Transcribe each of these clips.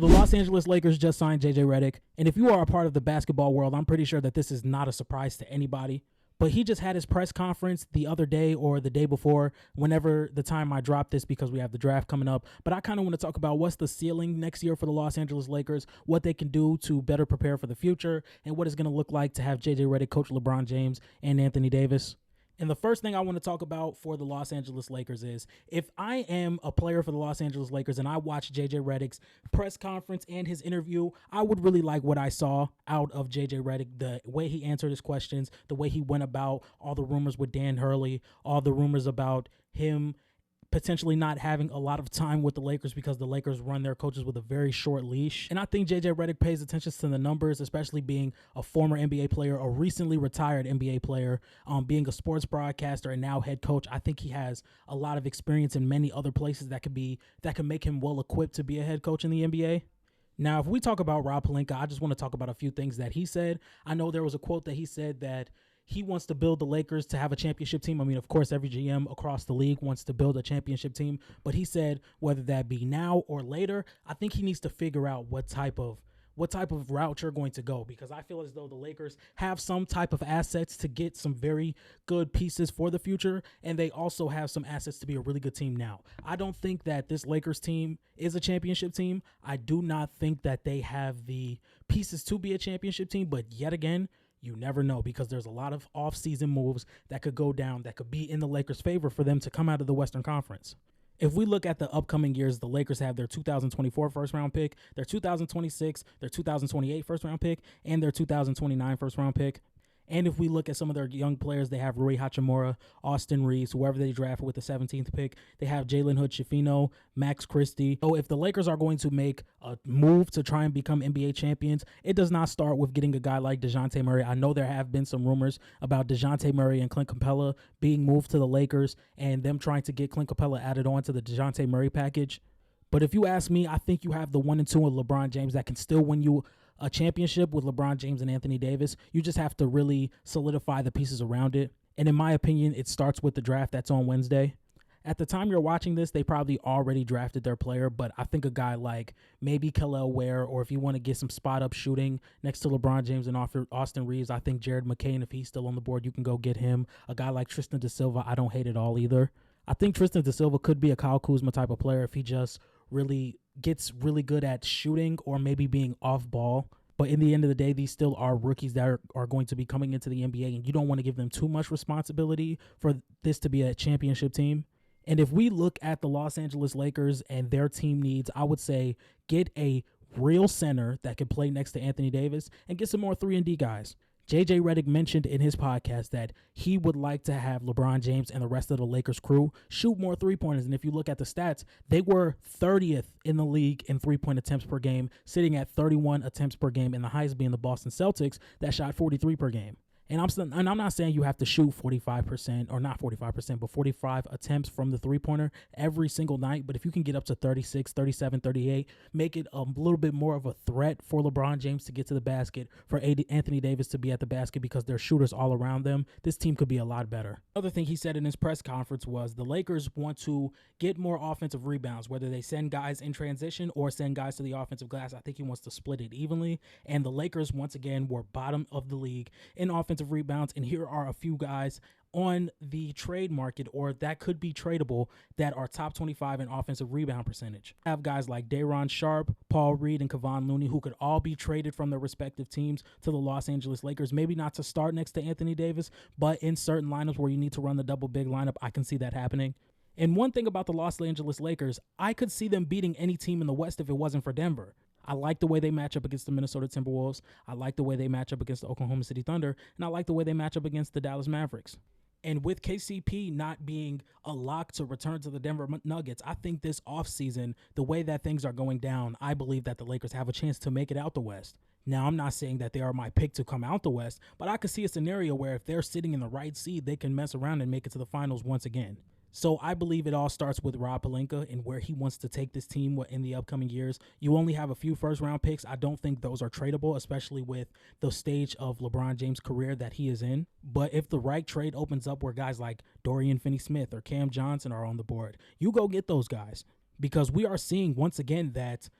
The Los Angeles Lakers just signed JJ Redick, and if you are a part of the basketball world, I'm pretty sure that this is not a surprise to anybody. But he just had his press conference the other day or the day before, whenever the time I dropped this, because we have the draft coming up. But I kind of want to talk about what's the ceiling next year for the Los Angeles Lakers, what they can do to better prepare for the future, and what it's going to look like to have JJ Redick coach LeBron James and Anthony Davis. And the first thing I want to talk about for the Los Angeles Lakers is, if I am a player for the Los Angeles Lakers and I watch JJ Redick's press conference and his interview, I would really like what I saw out of JJ Redick, the way he answered his questions, the way he went about all the rumors with Dan Hurley, all the rumors about him potentially not having a lot of time with the Lakers because the Lakers run their coaches with a very short leash. And I think JJ Redick pays attention to the numbers, especially being a former NBA player, a recently retired NBA player, being a sports broadcaster and now head coach. I think he has a lot of experience in many other places that could make him well equipped to be a head coach in the NBA. Now, if we talk about Rob Pelinka, I just want to talk about a few things that he said. I know there was a quote that he said that he wants to build the Lakers to have a championship team. I mean, of course, every GM across the league wants to build a championship team. But he said whether that be now or later, I think he needs to figure out what type of route you're going to go, because I feel as though the Lakers have some type of assets to get some very good pieces for the future, and they also have some assets to be a really good team now. I don't think that this Lakers team is a championship team. I do not think that they have the pieces to be a championship team, but yet again, you never know, because there's a lot of off-season moves that could go down that could be in the Lakers' favor for them to come out of the Western Conference. If we look at the upcoming years, the Lakers have their 2024 first-round pick, their 2026, their 2028 first-round pick, and their 2029 first-round pick. And if we look at some of their young players, they have Rui Hachimura, Austin Reeves, whoever they drafted with the 17th pick. They have Jalen Hood-Schifino, Max Christie. So if the Lakers are going to make a move to try and become NBA champions, it does not start with getting a guy like DeJounte Murray. I know there have been some rumors about DeJounte Murray and Clint Capella being moved to the Lakers and them trying to get Clint Capella added on to the DeJounte Murray package. But if you ask me, I think you have the 1 and 2 of LeBron James that can still win you a championship with LeBron James and Anthony Davis. You just have to really solidify the pieces around it. And in my opinion, it starts with the draft that's on Wednesday. At the time you're watching this, they probably already drafted their player, but I think a guy like maybe Kel'el Ware, or if you want to get some spot-up shooting next to LeBron James and Austin Reeves, I think Jared McCain, if he's still on the board, you can go get him. A guy like Tristan da Silva, I don't hate at all either. I think Tristan da Silva could be a Kyle Kuzma type of player if he just really gets really good at shooting or maybe being off ball. But in the end of the day, these still are rookies that are going to be coming into the NBA, and you don't want to give them too much responsibility for this to be a championship team. And if we look at the Los Angeles Lakers and their team needs, I would say get a real center that can play next to Anthony Davis and get some more 3-and-D guys. JJ Redick mentioned in his podcast that he would like to have LeBron James and the rest of the Lakers crew shoot more three-pointers. And if you look at the stats, they were 30th in the league in three-point attempts per game, sitting at 31 attempts per game, and the highest being the Boston Celtics that shot 43 per game. And I'm not saying you have to shoot 45%, or not 45%, but 45 attempts from the three-pointer every single night. But if you can get up to 36, 37, 38, make it a little bit more of a threat for LeBron James to get to the basket, for Anthony Davis to be at the basket, because there's shooters all around them, this team could be a lot better. Another thing he said in his press conference was the Lakers want to get more offensive rebounds, whether they send guys in transition or send guys to the offensive glass. I think he wants to split it evenly. And the Lakers, once again, were bottom of the league in offensive rebounds, and here are a few guys on the trade market, or that could be tradable, that are top 25 in offensive rebound percentage. I have guys like Day'Ron Sharpe, Paul Reed, and Kevon Looney, who could all be traded from their respective teams to the Los Angeles Lakers. Maybe not to start next to Anthony Davis, but in certain lineups where you need to run the double big lineup, I can see that happening. And one thing about the Los Angeles Lakers, I could see them beating any team in the West if it wasn't for Denver. I like the way they match up against the Minnesota Timberwolves. I like the way they match up against the Oklahoma City Thunder. And I like the way they match up against the Dallas Mavericks. And with KCP not being a lock to return to the Denver Nuggets, I think this offseason, the way that things are going down, I believe that the Lakers have a chance to make it out the West. Now, I'm not saying that they are my pick to come out the West, but I could see a scenario where if they're sitting in the right seed, they can mess around and make it to the finals once again. So I believe it all starts with Rob Pelinka and where he wants to take this team in the upcoming years. You only have a few first-round picks. I don't think those are tradable, especially with the stage of LeBron James' career that he is in. But if the right trade opens up where guys like Dorian Finney-Smith or Cam Johnson are on the board, you go get those guys. Because we are seeing once again that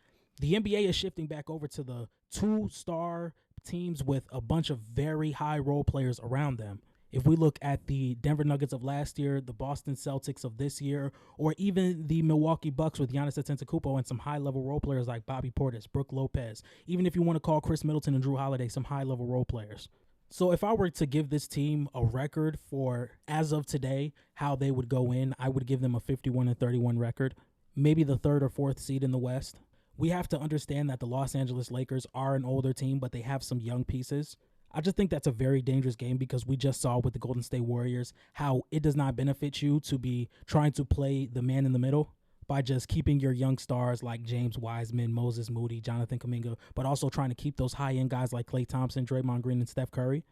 The NBA is shifting back over to the 2-star teams with a bunch of very high role players around them. If we look at the Denver Nuggets of last year, the Boston Celtics of this year, or even the Milwaukee Bucks with Giannis Antetokounmpo and some high-level role players like Bobby Portis, Brook Lopez, even if you want to call Chris Middleton and Drew Holiday some high-level role players. So if I were to give this team a record for, as of today, how they would go in, I would give them a 51-31 record, maybe the 3rd or 4th seed in the West. We have to understand that the Los Angeles Lakers are an older team, but they have some young pieces. I just think that's a very dangerous game because we just saw with the Golden State Warriors how it does not benefit you to be trying to play the man in the middle by just keeping your young stars like James Wiseman, Moses Moody, Jonathan Kuminga, but also trying to keep those high-end guys like Klay Thompson, Draymond Green, and Steph Curry.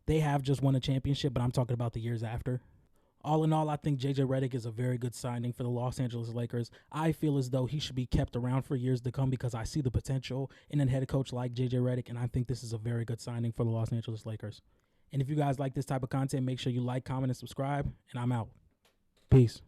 They have just won a championship, but I'm talking about the years after. All in all, I think JJ Redick is a very good signing for the Los Angeles Lakers. I feel as though he should be kept around for years to come because I see the potential in a head coach like JJ Redick, and I think this is a very good signing for the Los Angeles Lakers. And if you guys like this type of content, make sure you like, comment, and subscribe, and I'm out. Peace.